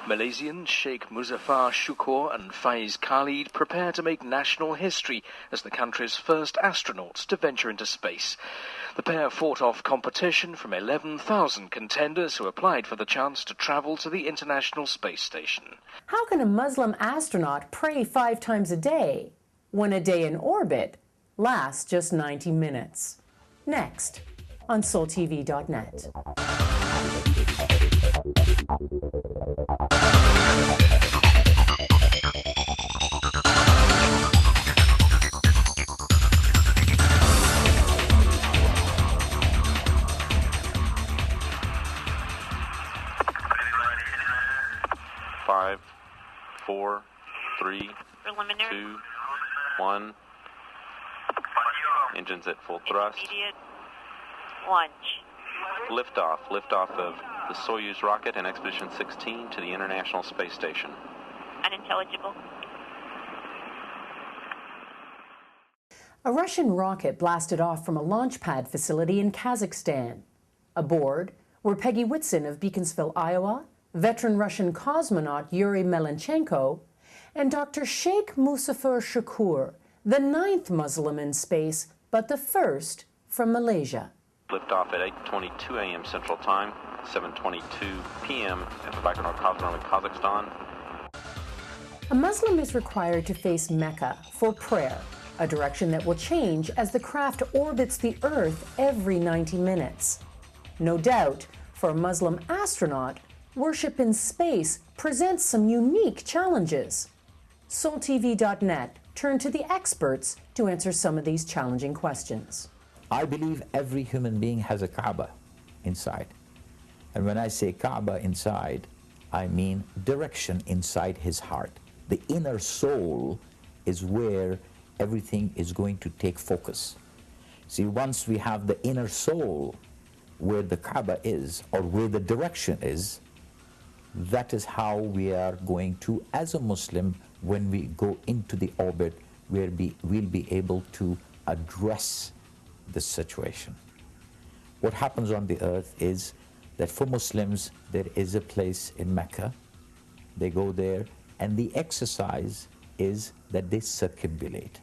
Malaysian Sheikh Muzaffar Shukor and Faiz Khalid prepare to make national history as the country's first astronauts to venture into space. The pair fought off competition from 11,000 contenders who applied for the chance to travel to the International Space Station. How can a Muslim astronaut pray 5 times a day when a day in orbit lasts just 90 minutes? Next on SoulTV.net. 5, 4, 3, 2, 1. Engines at full thrust. Immediate launch. Liftoff of the Soyuz rocket and Expedition 16 to the International Space Station. Unintelligible. A Russian rocket blasted off from a launch pad facility in Kazakhstan. Aboard were Peggy Whitson of Beaconsville, Iowa, veteran Russian cosmonaut Yuri Melenchenko, and Dr. Sheikh Muzaffar Shukor, the 9th Muslim in space, but the first from Malaysia. Liftoff at 8:22 a.m. Central Time, 7:22 p.m. at the Baikonur Cosmodrome in Kazakhstan. A Muslim is required to face Mecca for prayer, a direction that will change as the craft orbits the Earth every 90 minutes. No doubt, for a Muslim astronaut, worship in space presents some unique challenges. SoulTV.net turned to the experts to answer some of these challenging questions. I believe every human being has a Kaaba inside. And when I say Kaaba inside, I mean direction inside his heart. The inner soul is where everything is going to take focus. See, once we have the inner soul where the Kaaba is, or where the direction is, that is how we are going to, as a Muslim, when we go into the orbit, we'll be able to address this situation. What happens on the earth is that for Muslims, there is a place in Mecca. They go there, and the exercise is that they circumambulate.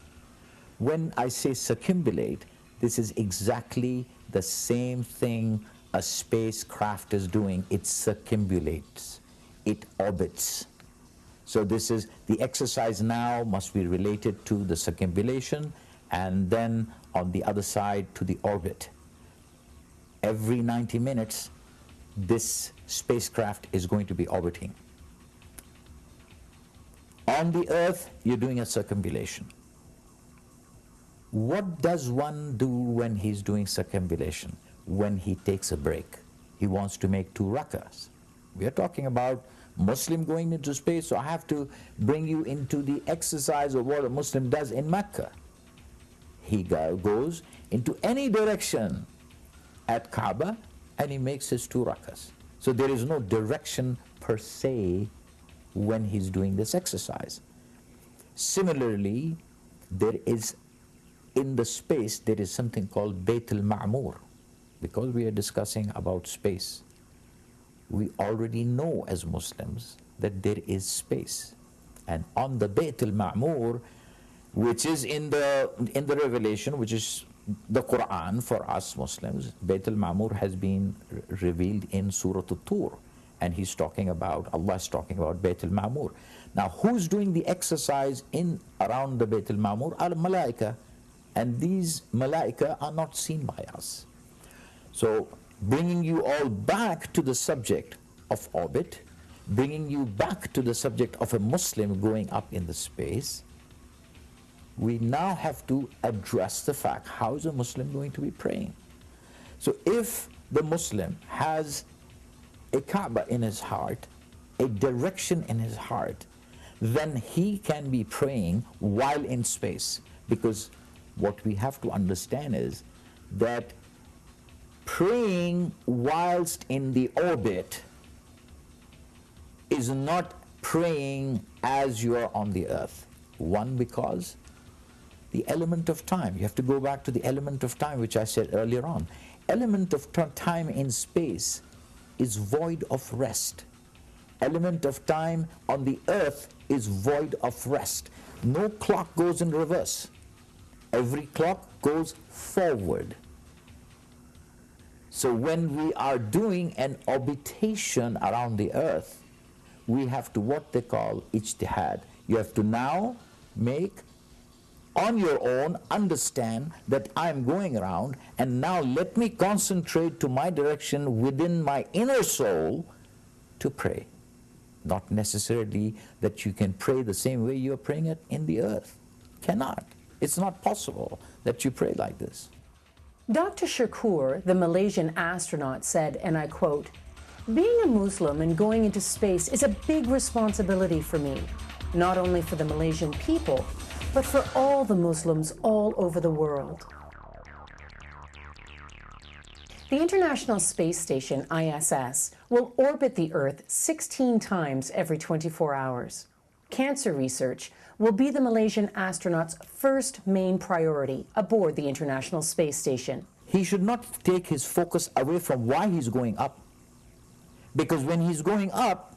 When I say circumambulate, this is exactly the same thing a spacecraft is doing. It circumambulates, it orbits. So this is, the exercise now must be related to the circumambulation, and then on the other side to the orbit. Every 90 minutes, this spacecraft is going to be orbiting. On the Earth, you're doing a circumambulation. What does one do when he's doing circumambulation? When he takes a break. He wants to make 2 rakas. We are talking about Muslim going into space, so I have to bring you into the exercise of what a Muslim does in Mecca. He goes into any direction at Kaaba and he makes his 2 rakas. So there is no direction per se when he's doing this exercise. Similarly, there is, in the space, there is something called Bayt al-Ma'mur. Because we are discussing about space, we already know as Muslims that there is space. And on the Bayt al-Ma'mur, which is in the revelation, which is the Quran for us Muslims, Bayt al-Ma'mur has been revealed in Surah At-Tur, and he's talking about, Allah is talking about Bayt al-Ma'mur. Now, who's doing the exercise in around the Bayt al-Ma'mur? Are Malaika, and these Malaika are not seen by us. So, bringing you all back to the subject of orbit, bringing you back to the subject of a Muslim going up in the space, we now have to address the fact, how is a Muslim going to be praying? So if the Muslim has a Kaaba in his heart, a direction in his heart, then he can be praying while in space. Because what we have to understand is that praying whilst in the orbit is not praying as you are on the earth. One, because the element of time, you have to go back to the element of time, which I said earlier on. Element of time in space is void of rest. element of time on the earth is void of rest. No clock goes in reverse. Every clock goes forward. So when we are doing an orbitation around the earth, we have to what they call ijtihad. You have to now make on your own, understand that I'm going around, and now let me concentrate to my direction within my inner soul to pray. Not necessarily that you can pray the same way you're praying it in the earth. Cannot. It's not possible that you pray like this. Dr. Shakur, the Malaysian astronaut, said, and I quote, "Being a Muslim and going into space is a big responsibility for me, not only for the Malaysian people, but for all the Muslims all over the world." The International Space Station, ISS, will orbit the Earth 16 times every 24 hours. Cancer research will be the Malaysian astronaut's first main priority aboard the International Space Station. He should not take his focus away from why he's going up. Because when he's going up,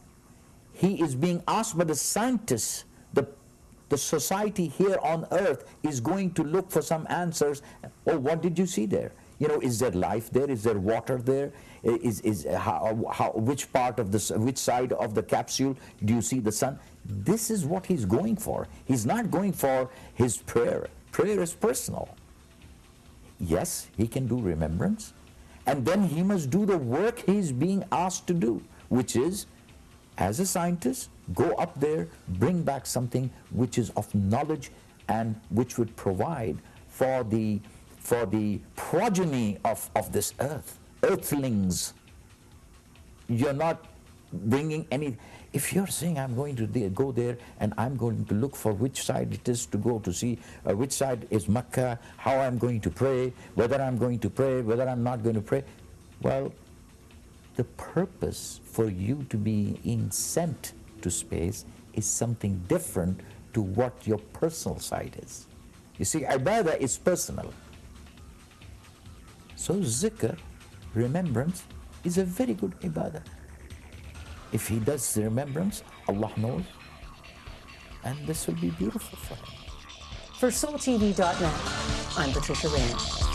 he is being asked by the scientists, the society here on Earth is going to look for some answers. Oh, what did you see there? You know, is there life there? Is there water there? Which part of which side of the capsule do you see the sun? This is what he's going for. He's not going for his prayer. Prayer is personal. Yes, he can do remembrance, and then he must do the work he's being asked to do, which is, as a scientist, go up there, bring back something which is of knowledge and which would provide for the progeny of this earth, earthlings. You're not bringing any. If you're saying, I'm going to go there and I'm going to look for which side it is to go to see, which side is Mecca, how I'm going to pray, whether I'm going to pray, whether I'm not going to pray, well, the purpose for you to be sent to space is something different to what your personal side is. You see, ibadah is personal. So zikr, remembrance, is a very good ibadah. If he does the remembrance, Allah knows, and this will be beautiful for him. For SoulTV.net, I'm Patricia Rayner.